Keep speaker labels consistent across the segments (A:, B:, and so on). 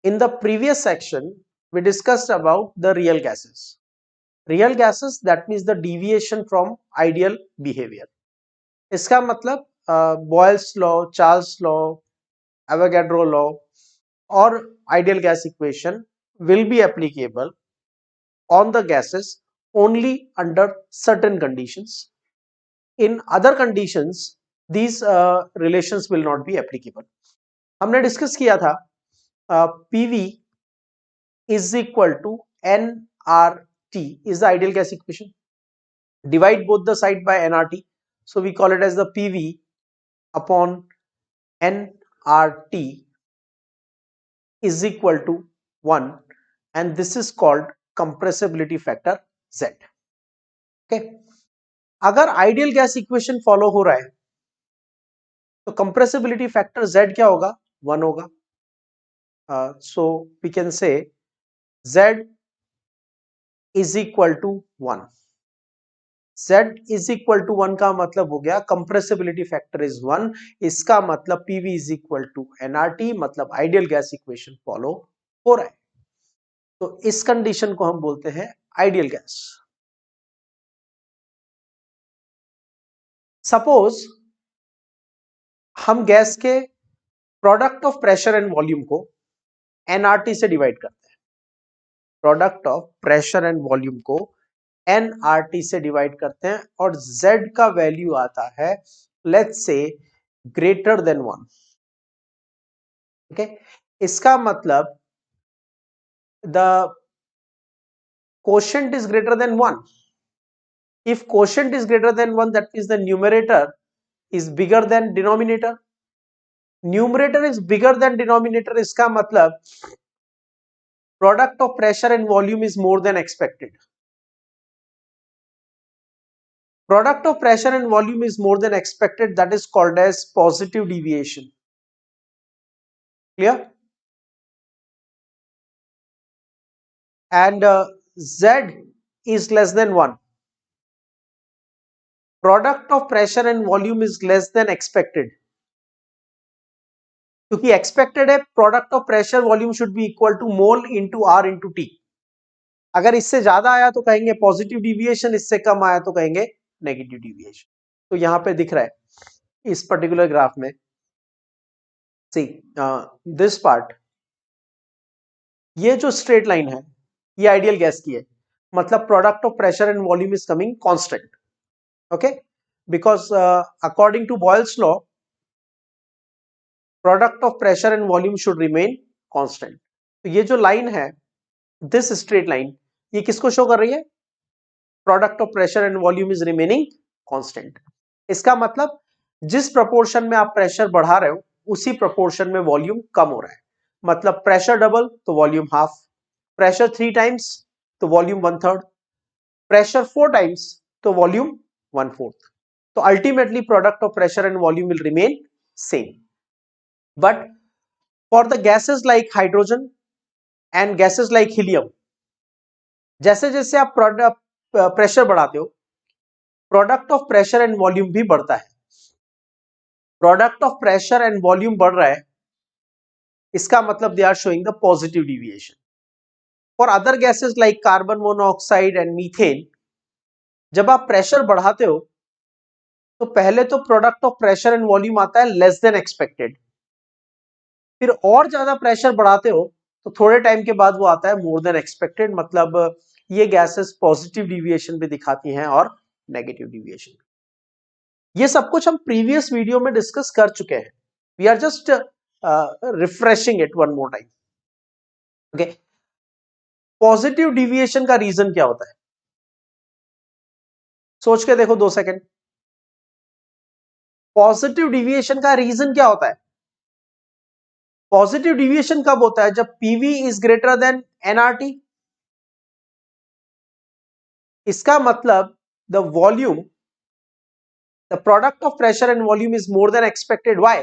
A: In the previous section, we discussed about the real gases. Real gases, that means the deviation from ideal behavior. इसका मतलब Boyle's law, Charles law, Avogadro law और ideal gas equation will be applicable on the gases only under certain conditions. In other conditions, these relations will not be applicable. हमने discuss किया था PV is equal to nRT is the ideal gas equation. Divide both the side by nRT, so we call it as the PV upon nRT is equal to 1, and this is called compressibility factor Z. Okay, अगर ideal gas equation follow हो रहा है तो compressibility factor Z क्या होगा? 1 होगा. So we can say Z is equal to 1. Z is equal to 1 का मतलब हो गया कंप्रेसिबिलिटी फैक्टर इज 1. इसका मतलब PV is equal to nRT, मतलब आइडियल गैस इक्वेशन फॉलो हो रहा है. तो इस कंडीशन को हम बोलते हैं आइडियल गैस. सपोज हम गैस के product of pressure and volume को nRT से डिवाइड करते हैं. Product of pressure and volume को nRT से डिवाइड करते हैं और Z का वैल्यू आता है let's say greater than 1. Okay, इसका मतलब the quotient is greater than 1. If quotient is greater than 1, that means the numerator is bigger than denominator. Numerator is bigger than denominator, इसका मतलब product of pressure and volume is more than expected. Product of pressure and volume is more than expected, that is called as positive deviation. Clear? And Z is less than 1. Product of pressure and volume is less than expected. क्योंकि expected है product of pressure volume should be equal to mole into R into T. अगर इससे ज्यादा आया तो कहेंगे positive deviation, इससे कम आया तो कहेंगे नेगेटिव डिविएशन. तो यहां पे दिख रहा है इस पर्टिकुलर ग्राफ में, सी दिस पार्ट, ये जो स्ट्रेट लाइन है ये आइडियल गैस की है, मतलब product of pressure and volume is coming constant. Okay, because according to Boyle's law product of pressure and volume should remain constant. तो ये जो लाइन है, दिस स्ट्रेट लाइन, ये किसको शो कर रही है? Product of pressure and volume is remaining constant. इसका मतलब जिस प्रोपोर्शन में आप प्रेशर बढ़ा रहे हो उसी प्रोपोर्शन में वॉल्यूम कम हो रहा है. मतलब प्रेशर डबल तो वॉल्यूम हाफ, प्रेशर 3 टाइम्स तो वॉल्यूम 1/3, प्रेशर 4 टाइम्स तो वॉल्यूम 1/4. तो ultimately product of pressure and volume will remain same. But for the gases like hydrogen and gases like helium, जैसे जैसे आप प्रेशर बढ़ाते हो product of pressure and volume भी बढ़ता है. Product of pressure and volume बढ़ रहा है, इसका मतलब they are showing the positive deviation. For other gases like carbon monoxide and methane, जब आप प्रेशर बढ़ाते हो तो पहले तो product of pressure and volume आता है लेस देन एक्सपेक्टेड, फिर और ज्यादा प्रेशर बढ़ाते हो तो थोड़े टाइम के बाद वो आता है मोर देन एक्सपेक्टेड. मतलब ये गैसेस पॉजिटिव डिविएशन भी दिखाती हैं और नेगेटिव डिविएशन. ये सब कुछ हम प्रीवियस वीडियो में डिस्कस कर चुके हैं. We are just refreshing it one more time. Okay, positive deviation का रीजन क्या होता है? सोच के देखो 2 सेकेंड. पॉजिटिव डिविएशन का रीजन क्या होता है? पॉजिटिव डिविएशन कब होता है? जब PV is greater than NRT. इसका मतलब the volume, the product of pressure and volume is more than expected. Why?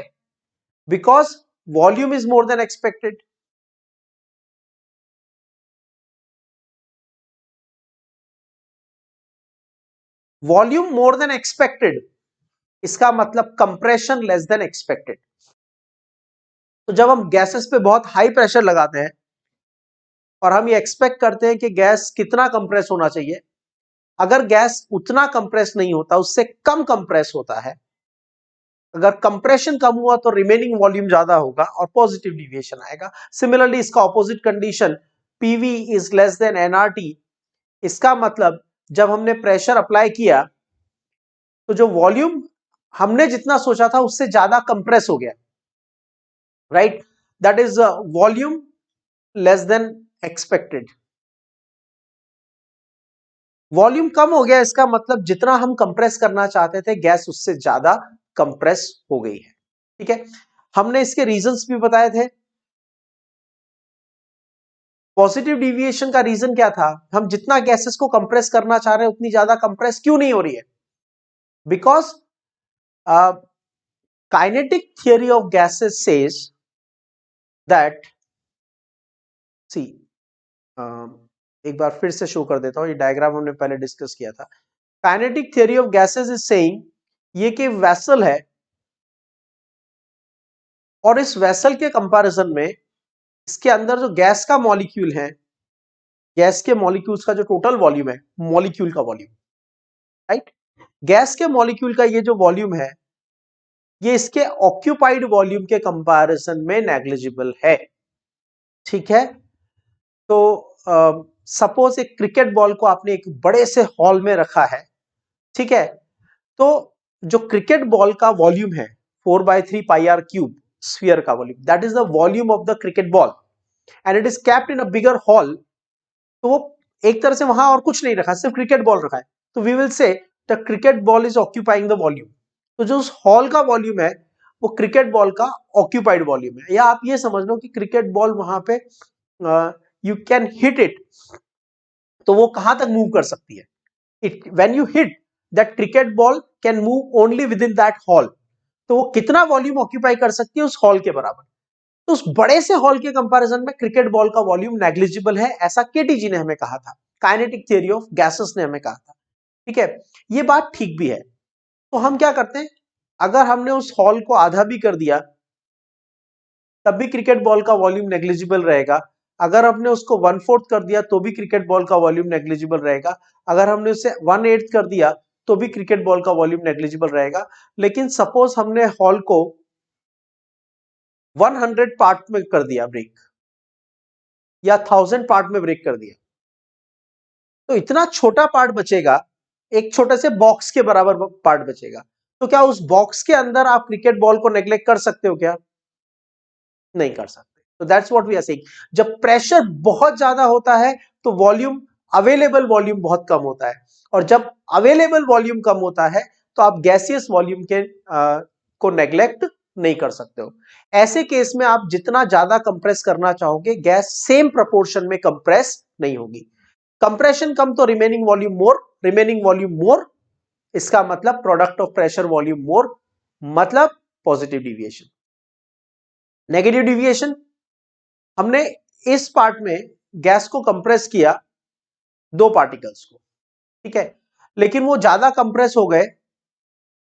A: Because volume is more than expected. Volume more than expected, इसका मतलब compression less than expected. तो जब हम gases पे बहुत high pressure लगाते हैं और हम ये एक्सपेक्ट करते हैं कि गैस कितना कंप्रेस होना चाहिए, अगर गैस उतना कंप्रेस नहीं होता, उससे कम कंप्रेस होता है, अगर कंप्रेशन कम हुआ तो रिमेनिंग वॉल्यूम ज्यादा होगा और पॉजिटिव डिविएशन आएगा। सिमिलरली इसका opposite condition PV is less than NRT, इसका मतलब जब हमने प्रेशर अप्लाई किया तो जो वॉल्यूम हमने जितना सोचा था उससे ज्यादा कंप्रेस हो गया, right, that is volume less than expected. Volume कम हो गया, इसका मतलब जितना हम कंप्रेस करना चाहते थे गैस उससे ज्यादा कंप्रेस हो गई है। ठीक है, हमने इसके रीजंस भी बताए थे। पॉजिटिव डिविएशन का रीजन क्या था, हम जितना गैसेस को कंप्रेस करना चाह रहे हैं उतनी ज्यादा कंप्रेस क्यों नहीं हो रही है, because kinetic theory of gases says that, see, एक बार फिर से शो कर देता हूं, ये डायग्राम हमने पहले डिस्कस किया था। Kinetic theory of gases is saying ये कि वेसल है और इस वेसल के कंपैरिजन में इसके अंदर जो गैस का मॉलिक्यूल है, गैस के मॉलिक्यूल्स का जो टोटल वॉल्यूम है, मॉलिक्यूल का वॉल्यूम, राइट, गैस के मॉलिक्यूल का ये जो वॉल्यूम है ये इसके ऑक्यूपाइड वॉल्यूम के कंपैरिजन में नेग्लिजिबल है। ठीक है, तो सपोज एक क्रिकेट बॉल को आपने एक बड़े से हॉल में रखा है, ठीक है, तो जो क्रिकेट बॉल का वॉल्यूम है 4/3 पाई आर क्यूब स्फीयर का volume, that is the volume of the cricket ball and it is kept in a bigger hall. तो वो एक तरह से वहां और कुछ नहीं रखा, सिर्फ क्रिकेट बॉल रखा है, तो we will say the cricket ball is occupying the volume. तो जो उस हॉल का वॉल्यूम है वो क्रिकेट बॉल का ऑक्यूपाइड वॉल्यूम है। या आप ये समझ लो कि क्रिकेट बॉल वहां पे यू कैन हिट इट, तो वो कहां तक मूव कर सकती है, it when you hit that cricket ball can move only with in that hall. तो वो कितना वॉल्यूम ऑक्यूपाई कर सकती है, उस हॉल के बराबर। तो उस बड़े से हॉल के कंपैरिजन में क्रिकेट बॉल का वॉल्यूम नेग्लिजिबल है, ऐसा केटीजी ने हमें कहा था, काइनेटिक थ्योरी ऑफ गैसेस ने हमें कहा था। ठीक है, ये बात ठीक भी है। तो हम क्या करते हैं, अगर हमने उस हॉल को आधा भी कर दिया तब भी क्रिकेट बॉल का वॉल्यूम नेग्लिजिबल रहेगा, अगर हमने उसको 1/4 कर दिया तो भी क्रिकेट बॉल का वॉल्यूम नेग्लिजिबल रहेगा, अगर हमने उसे 1/8 कर दिया तो भी क्रिकेट बॉल का वॉल्यूम नेग्लिजिबल रहेगा। लेकिन सपोज हमने हॉल को 100 पार्ट में कर दिया ब्रेक, या 1000 पार्ट में ब्रेक कर दिया, तो इतना छोटा पार्ट बचेगा, एक छोटे से बॉक्स के बराबर पार्ट बचेगा। तो क्या उस बॉक्स के अंदर आप क्रिकेट बॉल को नेग्लेक्ट कर सकते हो क्या? नहीं कर सकते। तो that's what we are saying, जब प्रेशर बहुत ज्यादा होता है तो वॉल्यूम, अवेलेबल वॉल्यूम बहुत कम होता है, और जब अवेलेबल वॉल्यूम कम होता है तो आप गैसियस वॉल्यूम के को नेग्लेक्ट नहीं कर सकते हो। ऐसे केस में आप जितना ज्यादा कंप्रेस करना चाहोगे गैस सेम प्रोपोर्शन में कंप्रेस नहीं होगी। कंप्रेशन कम तो रिमेनिंग वॉल्यूम मोर, रिमेनिंग वॉल्यूम मोर, इसका मतलब प्रोडक्ट ऑफ प्रेशर वॉल्यूम मोर, मतलब पॉजिटिव डिविएशन। नेगेटिव डिविएशन, हमने इस पार्ट में गैस को कंप्रेस किया, दो पार्टिकल्स को, ठीक है, लेकिन वो ज्यादा कंप्रेस हो गए।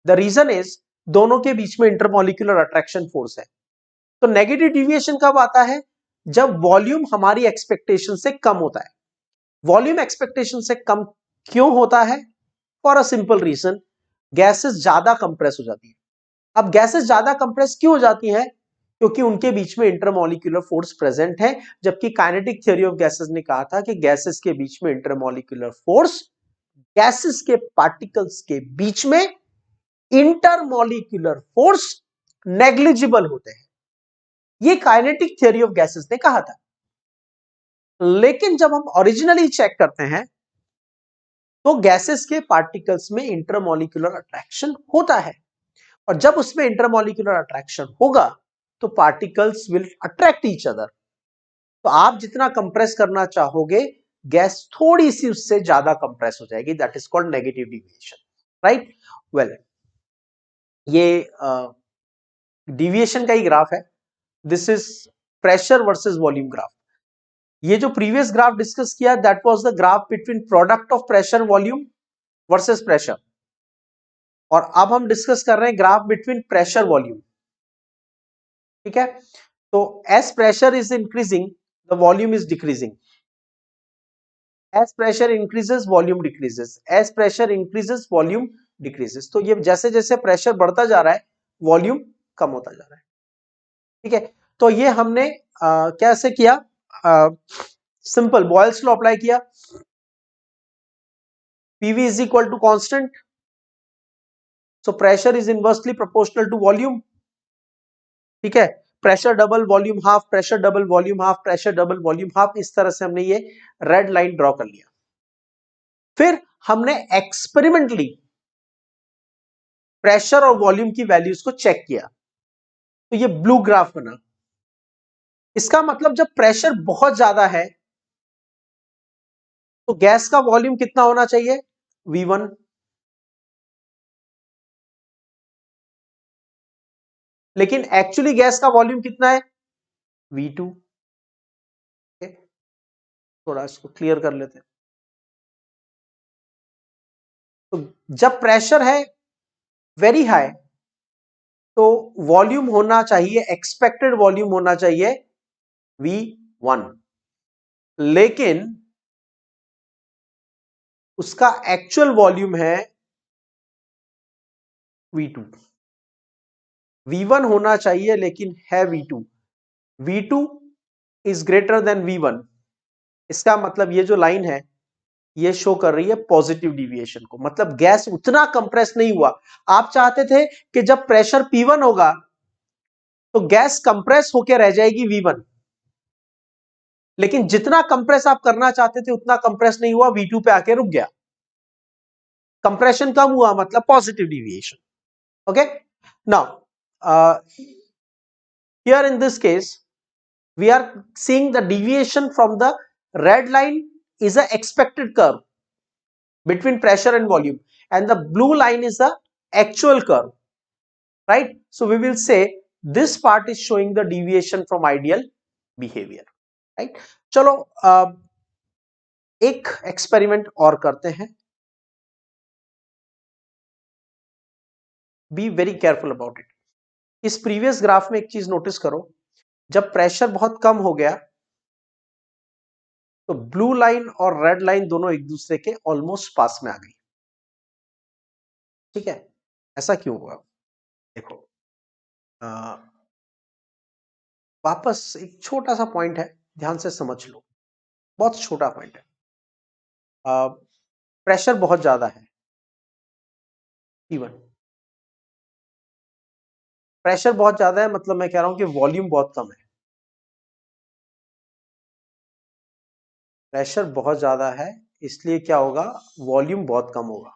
A: द रीजन इज दोनों के बीच में इंटरमॉलिक्यूलर अट्रैक्शन फोर्स है। तो नेगेटिव डिविएशन कब आता है, जब वॉल्यूम हमारी एक्सपेक्टेशन से कम होता है। वॉल्यूम एक्सपेक्टेशन से कम क्यों होता है? For a simple reason, gases ज्यादा कंप्रेस हो जाती है। अब गैसेस ज्यादा कंप्रेस क्यों हो जाती है? क्योंकि उनके बीच में इंटरमॉलिक्यूलर फोर्स प्रेजेंट है, जबकि काइनेटिक थ्योरी ऑफ गैसेस ने कहा था कि गैसेस के बीच में इंटरमॉलिक्यूलर फोर्स, गैसेस के पार्टिकल्स के बीच में इंटरमॉलिक्यूलर फोर्स नेग्लिजिबल होते हैं। ये काइनेटिक थ्योरी ऑफ गैसेस ने कहा था। लेकिन जब हम ओरिजिनली चेक करते हैं तो गैसेस के पार्टिकल्स में इंटरमॉलिक्यूलर अट्रैक्शन होता है, और जब उसमें इंटरमॉलिक्यूलर अट्रैक्शन होगा तो particles will attract each other. तो आप जितना कंप्रेस करना चाहोगे गैस थोड़ी सी उससे ज्यादा कंप्रेस हो जाएगी, that is called negative deviation, right. Well, ये डिविएशन का ही ग्राफ है, this is pressure versus volume graph. ये जो प्रीवियस ग्राफ डिस्कस किया that was the graph between product of pressure volume versus pressure, और अब हम डिस्कस कर रहे हैं ग्राफ बिटवीन प्रेशर वॉल्यूम। ठीक है, तो as pressure is increasing, the volume is decreasing. As pressure increases, volume decreases. As pressure increases, volume decreases. तो ये जैसे जैसे प्रेशर बढ़ता जा रहा है, वॉल्यूम कम होता जा रहा है. ठीक है, तो ये हमने कैसे किया? सिंपल बॉयल्स लॉ अप्लाई किया. PV is equal to constant, so pressure is inversely proportional to volume. ठीक है, pressure double volume half, pressure double volume half, pressure double volume half, इस तरह से हमने ये रेड लाइन ड्रॉ कर लिया. फिर हमने एक्सपेरिमेंटली प्रेशर और वॉल्यूम की वैल्यूज को चेक किया, तो ये ब्लू ग्राफ बना. इसका मतलब जब प्रेशर बहुत ज्यादा है तो गैस का वॉल्यूम कितना होना चाहिए? V1. लेकिन एक्चुअली गैस का वॉल्यूम कितना है? V2. थोड़ा इसको क्लियर कर लेते हैं. तो जब प्रेशर है वेरी हाई तो वॉल्यूम होना चाहिए, एक्सपेक्टेड वॉल्यूम होना चाहिए V1, लेकिन उसका एक्चुअल वॉल्यूम है V2. V1 होना चाहिए लेकिन है V2. V2 is greater then V1. इसका मतलब ये जो लाइन है ये शो कर रही है पॉजिटिव डिविएशन को, मतलब गैस उतना कंप्रेस नहीं हुआ. आप चाहते थे कि जब प्रेशर P1 होगा तो गैस कंप्रेस होकर रह जाएगी V1, लेकिन जितना कंप्रेस आप करना चाहते थे उतना कंप्रेस नहीं हुआ, V2 पे आके रुक गया. कंप्रेशन कम हुआ मतलब positive deviation. Okay, now here in this case we are seeing the deviation from the red line is a expected curve between pressure and volume, and the blue line is the actual curve, right? So we will say this part is showing the deviation from ideal behavior, right? चलो एक experiment और करते हैं. Be very careful about it. इस previous graph में एक चीज notice करो, जब प्रेशर बहुत कम हो गया तो ब्लू लाइन और रेड लाइन दोनों एक दूसरे के ऑलमोस्ट पास में आ गई. ठीक है, ऐसा क्यों हुआ? देखो, वापस एक छोटा सा पॉइंट है, ध्यान से समझ लो, बहुत छोटा पॉइंट है. प्रेशर बहुत ज्यादा है P1. प्रेशर बहुत ज्यादा है मतलब मैं कह रहा हूं कि वॉल्यूम बहुत कम है. प्रेशर बहुत ज्यादा है इसलिए क्या होगा? वॉल्यूम बहुत कम होगा.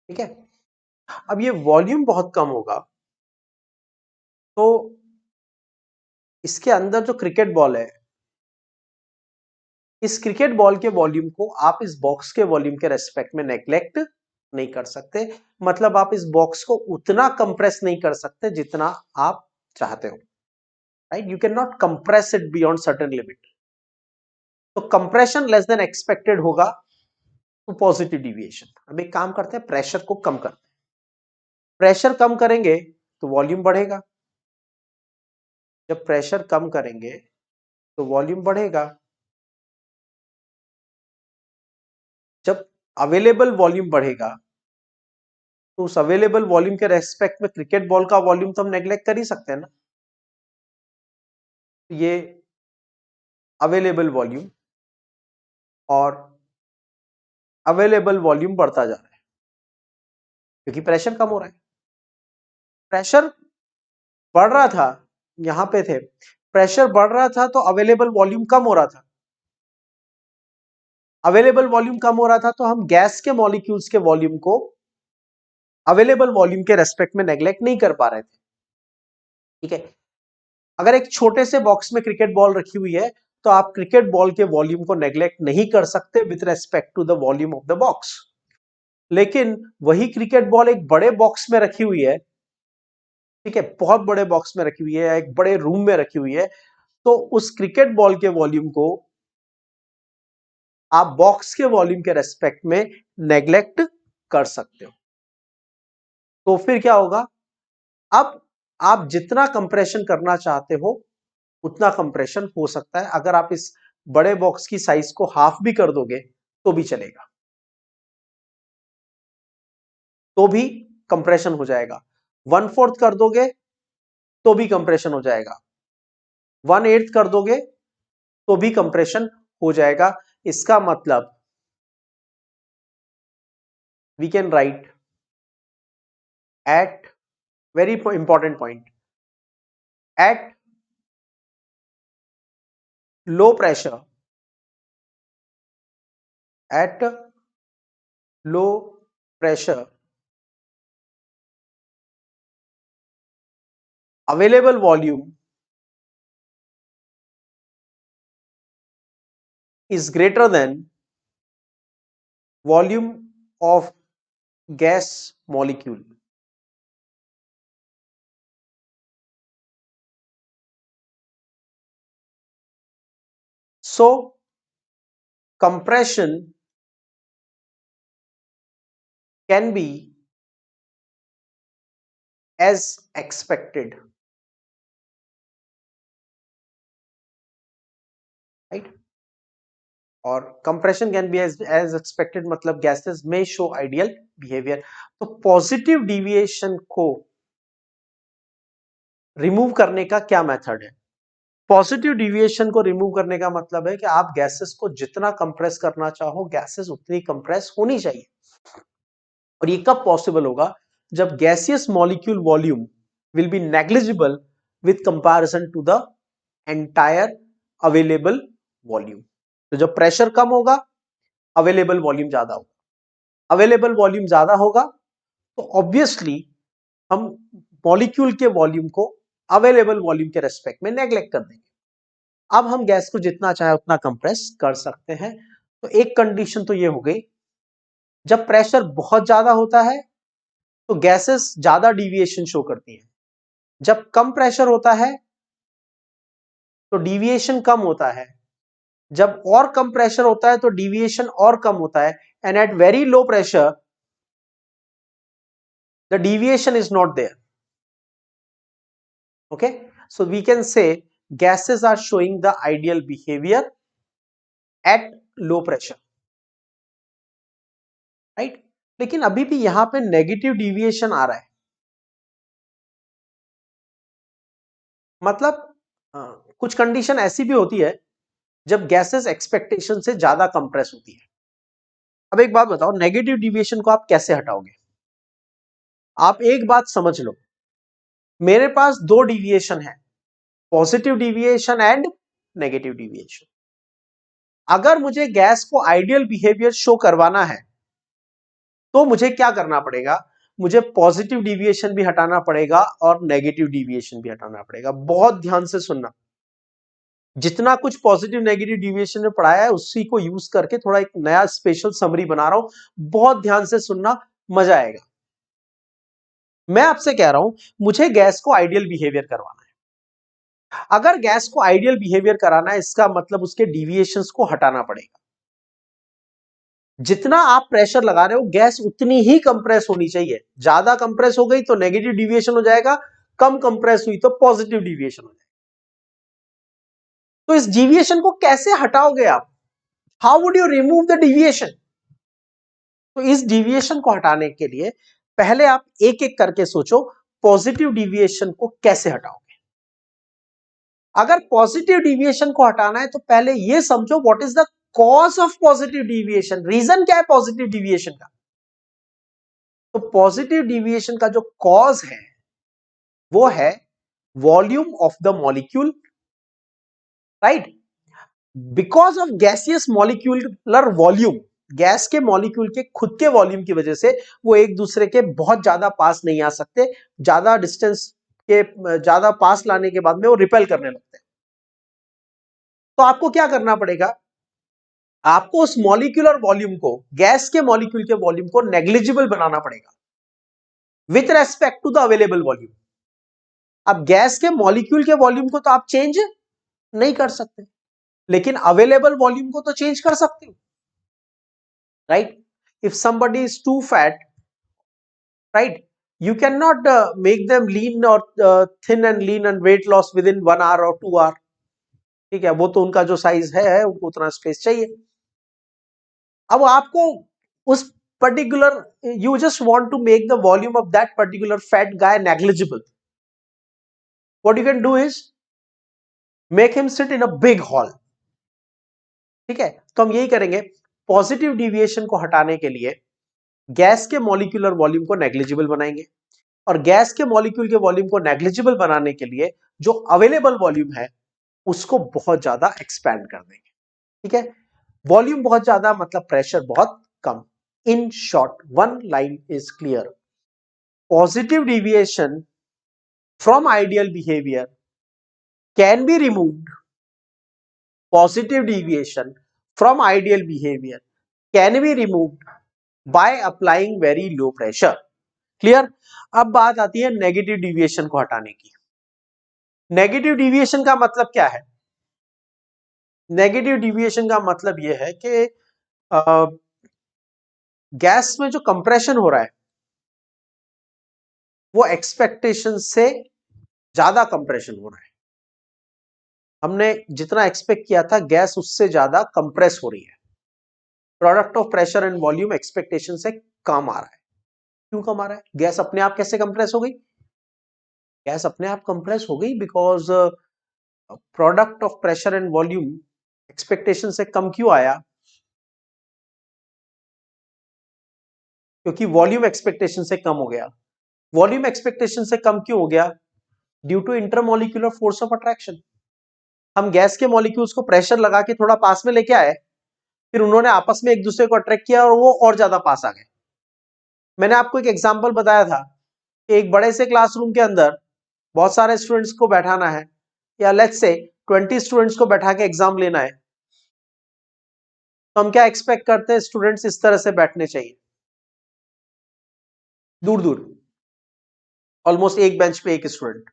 A: ठीक है, अब ये वॉल्यूम बहुत कम होगा तो इसके अंदर जो क्रिकेट बॉल है, इस क्रिकेट बॉल के वॉल्यूम को आप इस बॉक्स के वॉल्यूम के रेस्पेक्ट में नेग्लेक्ट नहीं कर सकते. मतलब आप इस बॉक्स को उतना कंप्रेस नहीं कर सकते जितना आप चाहते हो, right? You can not compress it beyond certain limit. तो कंप्रेशन लेस देन एक्सपेक्टेड होगा तो पॉजिटिव डिविएशन. अब एक काम करते हैं, प्रेशर को कम करते हैं. प्रेशर कम करेंगे तो वॉल्यूम बढ़ेगा. जब प्रेशर कम करेंगे तो वॉल्यूम बढ़ेगा. जब अवेलेबल वॉल्यूम बढ़ेगा तो उस अवेलेबल वॉल्यूम के रेस्पेक्ट में क्रिकेट बॉल का वॉल्यूम तो हम नेग्लेक्ट कर ही सकते हैं ना. ये अवेलेबल वॉल्यूम और अवेलेबल वॉल्यूम बढ़ता जा रहा है क्योंकि प्रेशर कम हो रहा है. प्रेशर बढ़ रहा था, यहां पे थे, प्रेशर बढ़ रहा था तो अवेलेबल वॉल्यूम कम हो रहा था. अवेलेबल वॉल्यूम कम हो रहा था तो हम गैस के मॉलिक्यूल्स के वॉल्यूम को अवेलेबल वॉल्यूम के रेस्पेक्ट में नेग्लेक्ट नहीं कर पा रहे थे. ठीक है, अगर एक छोटे से बॉक्स में क्रिकेट बॉल रखी हुई है तो आप क्रिकेट बॉल के वॉल्यूम को नेग्लेक्ट नहीं कर सकते with respect to the volume of the box. लेकिन वही क्रिकेट बॉल एक बड़े बॉक्स में रखी हुई है, ठीक है, बहुत बड़े बॉक्स में रखी हुई है, एक बड़े रूम में रखी हुई है, तो उस क्रिकेट बॉल के वॉल्यूम को आप बॉक्स के वॉल्यूम के रेस्पेक्ट में नेग्लेक्ट कर सकते हो। तो फिर क्या होगा, अब आप जितना कंप्रेशन करना चाहते हो उतना कंप्रेशन हो सकता है। अगर आप इस बड़े बॉक्स की साइज को हाफ भी कर दोगे तो भी चलेगा, तो भी कंप्रेशन हो जाएगा। 1/4 कर दोगे तो भी कंप्रेशन हो जाएगा, 1/8 कर दोगे तो भी कंप्रेशन हो जाएगा। इसका मतलब we can write at, very important point, at low pressure, at low pressure available volume is greater than volume of gas molecule. So compression can be as expected, right? और compression can be as expected मतलब gases में show ideal behaviour. तो positive deviation को remove करने का क्या method है? Positive deviation को रिमूव करने का मतलब है कि आप गैसेस को जितना कंप्रेस करना चाहो, गैसेस उतनी कंप्रेस होनी चाहिए। और ये कब पॉसिबल होगा? जब gaseous molecule volume will be negligible with comparison to the entire available volume. तो जब प्रेशर कम होगा, अवेलेबल वॉल्यूम ज्यादा होगा, अवेलेबल वॉल्यूम ज्यादा होगा तो ऑब्वियसली हम मॉलिक्यूल के वॉल्यूम को अवेलेबल वॉल्यूम के रेस्पेक्ट में नेग्लेक्ट कर देंगे। अब हम गैस को जितना चाहे उतना कंप्रेस कर सकते हैं। तो एक कंडीशन तो ये हो गई, जब प्रेशर बहुत ज्यादा होता है तो गैसेस ज्यादा डिविएशन शो करती हैं, जब कम प्रेशर होता है तो डिविएशन कम होता है, जब और कम प्रेशर होता है तो डिविएशन और कम होता है, and at very low pressure the deviation is not there. Okay, so we can say gases are showing the ideal behavior at low pressure, right? लेकिन अभी भी यहां पे नेगेटिव डिविएशन आ रहा है, मतलब कुछ कंडीशन ऐसी भी होती है जब गैसेस एक्सपेक्टेशन से ज्यादा कंप्रेस होती है। अब एक बात बताओ, नेगेटिव डिविएशन को आप कैसे हटाओगे? आप एक बात समझ लो, मेरे पास दो डिविएशन है, positive deviation and negative deviation. अगर मुझे गैस को आइडियल बिहेवियर शो करवाना है तो मुझे क्या करना पड़ेगा? मुझे पॉजिटिव डिविएशन भी हटाना पड़ेगा और नेगेटिव डिविएशन भी हटाना पड़ेगा। बहुत ध्यान से सुनना, जितना कुछ पॉजिटिव नेगेटिव डिविएशन में पढ़ाया है उसी को यूज करके थोड़ा एक नया स्पेशल समरी बना रहा हूं, बहुत ध्यान से सुनना, मजा आएगा। मैं आपसे कह रहा हूं मुझे गैस को आइडियल बिहेवियर करवाना है। अगर गैस को आइडियल बिहेवियर कराना है इसका मतलब उसके डिविएशंस को हटाना पड़ेगा। जितना आप प्रेशर लगा रहे हो गैस उतनी ही कंप्रेस होनी चाहिए। ज्यादा कंप्रेस हो गई तो नेगेटिव डिविएशन हो जाएगा, कम कंप्रेस हुई तो पॉजिटिव डिविएशन हो जाएगा। तो इस डिविएशन को कैसे हटाओगे आप? How would you remove the deviation? तो इस डिविएशन को हटाने के लिए पहले आप एक एक करके सोचो, पॉजिटिव डिविएशन को कैसे हटाओगे। अगर पॉजिटिव डिविएशन को हटाना है तो पहले यह समझो what is the cause of positive deviation. Reason क्या है पॉजिटिव डिविएशन का? तो पॉजिटिव डिविएशन का जो कॉज है वो है volume of the molecule, right? Because of gaseous molecular volume, gas के मॉलिक्यूल के खुद के वॉल्यूम की वजह से वो एक दूसरे के बहुत ज्यादा पास नहीं आ सकते, ज्यादा डिस्टेंस के ज्यादा पास लाने के बाद में वो रिपेल करने लगते हैं। तो आपको क्या करना पड़ेगा? आपको उस मॉलिक्यूलर वॉल्यूम को, गैस के मॉलिक्यूल के वॉल्यूम को नेग्लिजिबल बनाना पड़ेगा with respect to the available volume. अब गैस के मॉलिक्यूल के वॉल्यूम को तो आप चेंज नहीं कर सकते, लेकिन अवेलेबल वॉल्यूम को तो चेंज कर सकते हो। right? If somebody is too fat, right, you cannot make them lean or thin and lean and weight loss within 1 hour or 2 hour. ठीक है, वो तो उनका जो साइज है उनको उतना स्पेस चाहिए. अब आपको उस particular, you just want to make the volume of that particular fat guy negligible. What you can do is make him sit in a big hall. ठीक है, तो हम यही करेंगे. पॉजिटिव डिविएशन को हटाने के लिए गैस के मॉलिक्यूलर वॉल्यूम को नेग्लिजिबल बनाएंगे, और गैस के मॉलिक्यूल के वॉल्यूम को नेग्लिजिबल बनाने के लिए जो अवेलेबल वॉल्यूम है उसको बहुत ज्यादा एक्सपैंड कर देंगे. ठीक है, वॉल्यूम बहुत ज्यादा मतलब प्रेशर बहुत कम. In short, one line is clear. Positive deviation from ideal behaviour can be removed. Positive deviation from ideal behaviour can be removed by applying very low pressure. Clear. अब बात आती है नेगेटिव डिविएशन को हटाने की. Negative deviation का मतलब क्या है? नेगेटिव डिविएशन का मतलब यह है कि गैस में जो कंप्रेशन हो रहा है वो एक्सपेक्टेशन से ज्यादा कंप्रेशन हो रहा है. हमने जितना एक्सपेक्ट किया था गैस उससे ज्यादा कंप्रेस हो रही है. Product of pressure and volume expectation से कम आ रहा है. क्यों कम आ रहा है? गैस अपने आप कैसे कंप्रेस हो गई? गैस अपने आप कंप्रेस हो गई because product of pressure and volume expectation से कम क्यों आया? क्योंकि वॉल्यूम एक्सपेक्टेशन से कम हो गया. वॉल्यूम एक्सपेक्टेशन से कम क्यों हो गया? Due to intermolecular force of attraction. हम गैस के मॉलिक्यूल्स को प्रेशर लगा के थोड़ा पास में लेके आए, फिर उन्होंने आपस में एक दूसरे को अट्रैक्ट किया और वो और ज्यादा पास आ गए. मैंने आपको एक एग्जांपल बताया था कि एक बड़े से क्लासरूम के अंदर बहुत सारे स्टूडेंट्स को बैठाना है, या लेट्स से 20 स्टूडेंट्स को बैठा के एग्जाम लेना है, तो हम क्या एक्सपेक्ट करते हैं? स्टूडेंट्स इस तरह से बैठने चाहिए, दूर दूर, ऑलमोस्ट एक बेंच पे एक स्टूडेंट.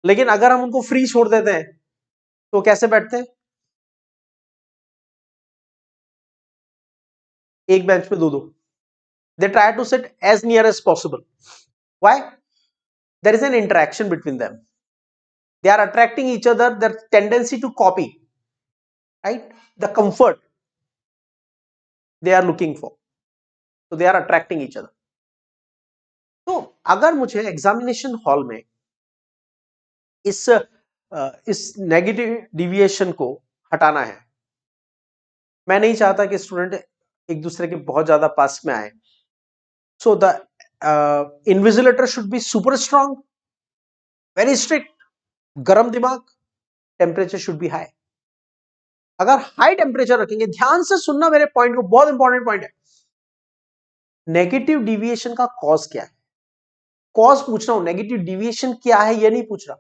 A: लेकिन अगर हम उनको फ्री छोड़ देते हैं तो कैसे बैठते हैं? एक बेंच पे दो दो. They try to sit as near as possible. Why? There is an interaction between them. They are attracting each other, their tendency to copy, right? The comfort they are looking for, so they are attracting each other. तो अगर मुझे examination hall में इस negative deviation को हटाना है, मैं नहीं चाहता कि स्टूडेंट एक दूसरे के बहुत ज्यादा पास में आए. So the invigilator should be super strong, very strict, गरम दिमाग. Temperature should be high. अगर हाई टेम्परेचर रखेंगे, ध्यान से सुनना मेरे पॉइंट को, बहुत इंपॉर्टेंट पॉइंट है. नेगेटिव डिविएशन का कॉज क्या है? कॉज पूछ रहा हूं, नेगेटिव डिविएशन क्या है ये नहीं पूछ रहा.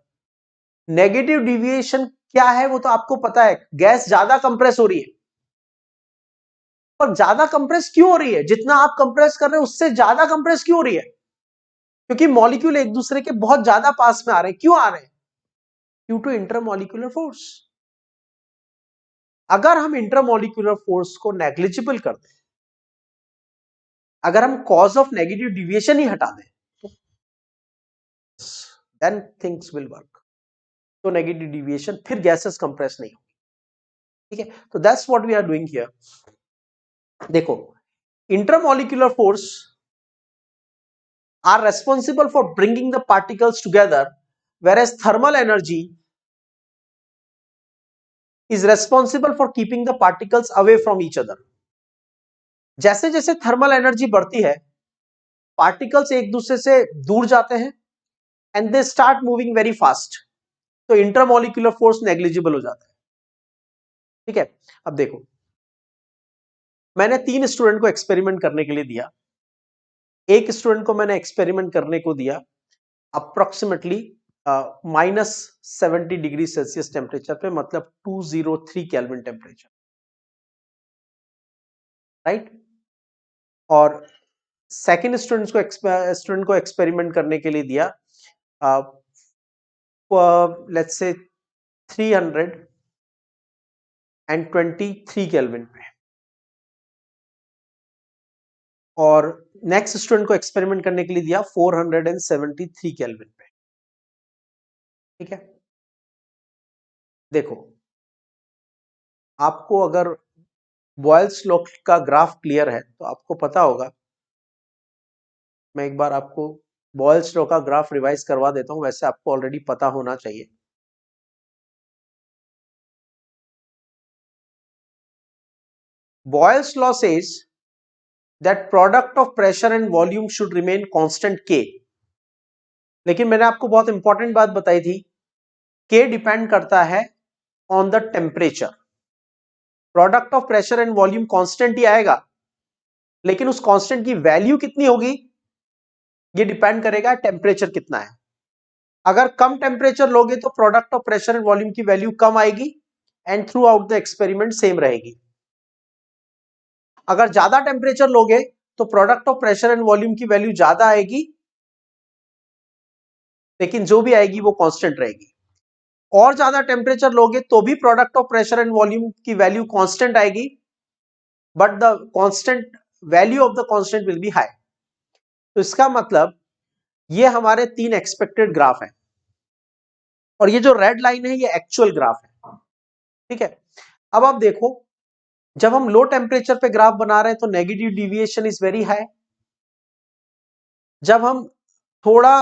A: नेगेटिव डिविएशन क्या है वो तो आपको पता है. गैस ज्यादा कंप्रेस हो रही है. पर ज्यादा कंप्रेस क्यों हो रही है? जितना आप कंप्रेस कर रहे हैं उससे ज्यादा कंप्रेस क्यों हो रही है? क्योंकि मॉलिक्यूल एक दूसरे के बहुत ज्यादा पास में आ रहे हैं. क्यों आ रहे हैं? Due to intermolecular force. अगर हम इंटरमॉलिक्यूलर फोर्स को नेग्लिजिबल कर दें, अगर हम कॉज ऑफ नेगेटिव डिविएशन ही हटा दें, तो देन थिंग्स विल वर्क. तो नेगेटिव डिविएशन फिर गैसेस कंप्रेस नहीं होगी. ठीक है, तो that's what we are doing here. देखो, intermolecular force are responsible for bringing the particles together, whereas thermal energy is responsible for keeping the particles away from each other. जैसे जैसे thermal energy बढ़ती है, पार्टिकल्स एक दूसरे से दूर जाते हैं and they start moving very fast. तो इंटरमॉलिक्यूलर फोर्स नेग्लिजिबल हो जाता है. ठीक है, अब देखो, मैंने 3 स्टूडेंट को एक्सपेरिमेंट करने के लिए दिया. एक स्टूडेंट को मैंने एक्सपेरिमेंट करने को दिया अप्रोक्सीमेटली -70 डिग्री सेल्सियस टेम्परेचर पे, मतलब 203 केल्विन टेम्परेचर, राइट. और सेकेंड स्टूडेंट को एक्सपेरिमेंट करने के लिए दिया लेट्स से 300 एंड 23 केल्विन पे, और नेक्स्ट स्टूडेंट को एक्सपेरिमेंट करने के लिए दिया 473 केल्विन पे। ठीक है, देखो आपको अगर बॉयल्स लॉ का ग्राफ क्लियर है तो आपको पता होगा, मैं एक बार आपको बॉयल्स लॉ का ग्राफ रिवाइज करवा देता हूं, वैसे आपको ऑलरेडी पता होना चाहिए। Boyle's law says that product of pressure and volume should remain constant K, लेकिन मैंने आपको बहुत इंपॉर्टेंट बात बताई थी, K डिपेंड करता है on the temperature. Product of pressure and volume constant ही आएगा, लेकिन उस कांस्टेंट की वैल्यू कितनी होगी ये डिपेंड करेगा टेम्परेचर कितना है। अगर कम टेम्परेचर लोगे तो product of pressure and volume की वैल्यू कम आएगी and through out the experiment same रहेगी। अगर ज्यादा टेम्परेचर लोगे तो product of pressure and volume की वैल्यू ज्यादा आएगी, लेकिन जो भी आएगी वो कांस्टेंट रहेगी। और ज्यादा टेम्परेचर लोगे तो भी product of pressure and volume की वैल्यू कांस्टेंट आएगी, but the constant value of the constant will be high. तो इसका मतलब ये हमारे 3 एक्सपेक्टेड ग्राफ है, और ये जो रेड लाइन है ये एक्चुअल ग्राफ है। ठीक है, अब आप देखो, जब हम लो टेम्परेचर पे ग्राफ बना रहे हैं तो negative deviation is very high. जब हम थोड़ा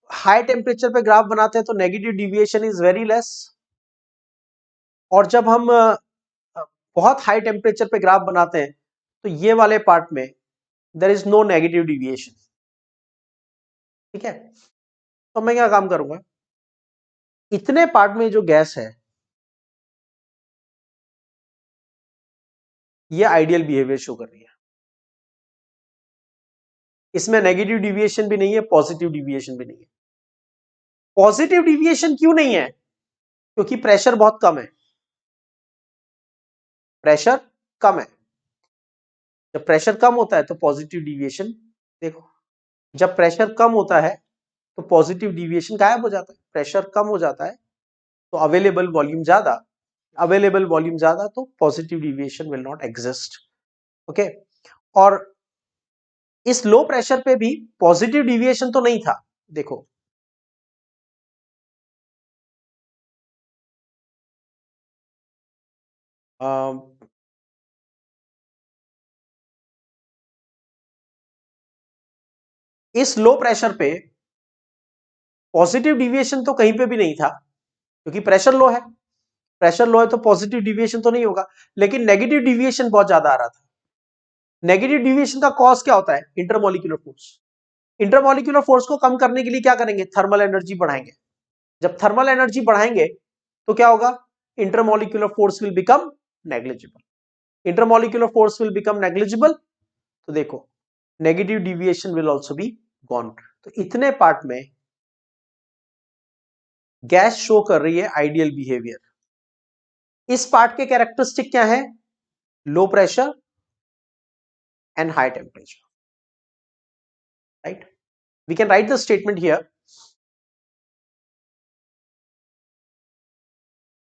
A: हाई टेम्परेचर पे ग्राफ बनाते हैं तो negative deviation is very less, और जब हम बहुत हाई टेम्परेचर पे ग्राफ बनाते हैं तो ये वाले पार्ट में there is no negative deviation. ठीक है, तो मैं क्या काम करूंगा, इतने पार्ट में जो गैस है ये आइडियल बिहेवियर शो कर रही है, इसमें नेगेटिव डिविएशन भी नहीं है, पॉजिटिव डिविएशन भी नहीं है। पॉजिटिव डिविएशन क्यों नहीं है? क्योंकि प्रेशर बहुत कम है, प्रेशर कम है। जब प्रेशर कम होता है तो पॉजिटिव डिविएशन, देखो जब प्रेशर कम होता है तो पॉजिटिव डिविएशन गायब हो जाता है। प्रेशर कम हो जाता है तो अवेलेबल वॉल्यूम ज्यादा, अवेलेबल वॉल्यूम ज्यादा तो positive deviation will not exist. Okay, और इस लो प्रेशर पे भी पॉजिटिव डिविएशन तो नहीं था। देखो इस लो प्रेशर पे पॉजिटिव डिविएशन तो कहीं पे भी नहीं था, क्योंकि प्रेशर लो है। प्रेशर लो है तो पॉजिटिव डिविएशन तो नहीं होगा, लेकिन नेगेटिव डिविएशन बहुत ज्यादा आ रहा था। नेगेटिव डिविएशन का कॉज क्या होता है? Intermolecular force. इंटरमोलिकुलर फोर्स को कम करने के लिए क्या करेंगे? थर्मल एनर्जी बढ़ाएंगे। जब थर्मल एनर्जी बढ़ाएंगे तो क्या होगा? Intermolecular force will become negligible. Intermolecular force will become negligible, तो देखो negative deviation will also be gone. तो इतने पार्ट में गैस शो कर रही है आइडियल बिहेवियर। इस पार्ट के कैरेक्टरिस्टिक क्या है? Low pressure and high temperature, right? We can write the statement here.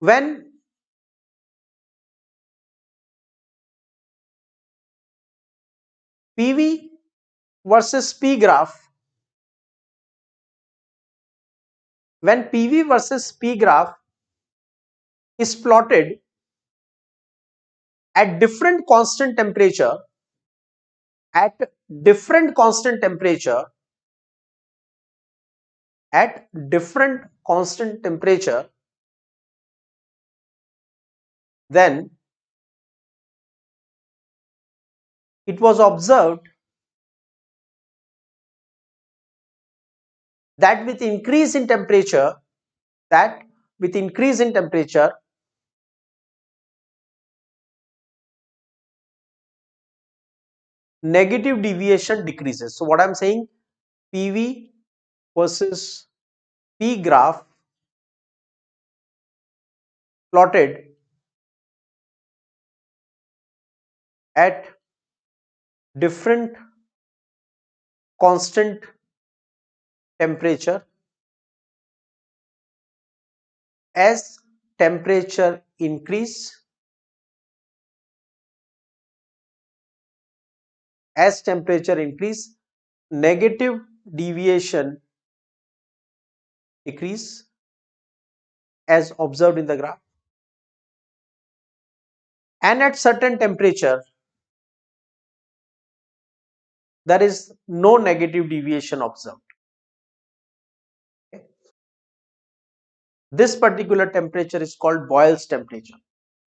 A: When PV versus P graph, when PV versus P graph is plotted at different constant temperature, at different constant temperature, at different constant temperature, then it was observed that with increase in temperature, that with increase in temperature, negative deviation decreases. So what I'm saying, PV versus P graph plotted at different constant temperature. As temperature increase, as temperature increase, negative deviation decrease as observed in the graph, and at certain temperature there is no negative deviation observed. This particular temperature is called Boyle's temperature.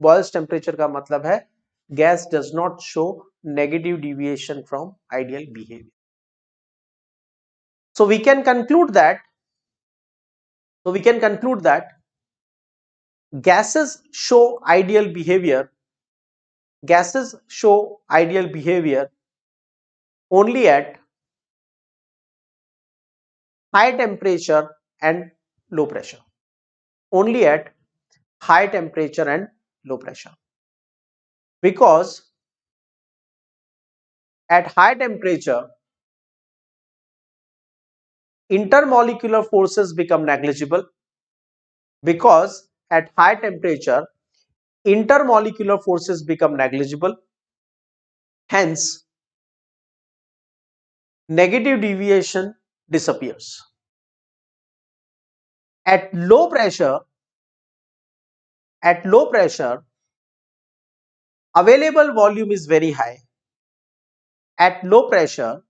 A: Boyle's temperature का मतलब है gas does not show negative deviation from ideal behavior. So we can conclude that gases show ideal behavior. Gases show ideal behavior only at high temperature and low pressure. Only at high temperature and low pressure. Because at high temperature, intermolecular forces become negligible. Because at high temperature, intermolecular forces become negligible. Hence, negative deviation disappears. At low pressure, available volume is very high. At low pressure,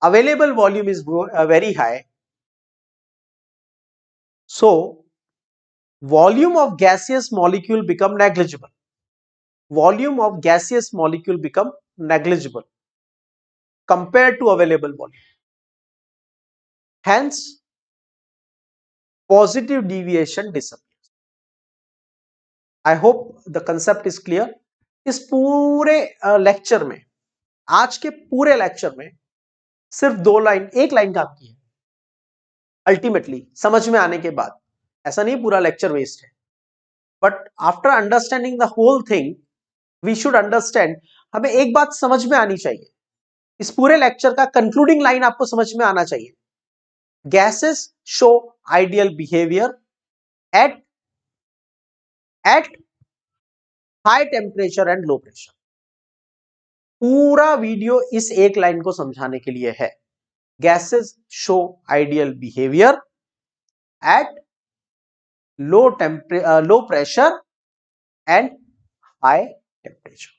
A: available volume is very high. So, volume of gaseous molecule become negligible. Volume of gaseous molecule become negligible compared to available volume. Hence, positive deviation disappears. I hope the concept is clear. इस पूरे lecture में, आज के पूरे lecture में सिर्फ एक line काम की है अल्टीमेटली समझ में आने के बाद. ऐसा नहीं पूरा लेक्चर वेस्ट है, but after understanding the whole thing we should understand. हमें एक बात समझ में आनी चाहिए, इस पूरे लेक्चर का कंक्लूडिंग लाइन आपको समझ में आना चाहिए. Gases show ideal behaviour at high temperature and low pressure. पूरा वीडियो इस एक लाइन को समझाने के लिए है. Gases show ideal behaviour eight low pressure and high temperature.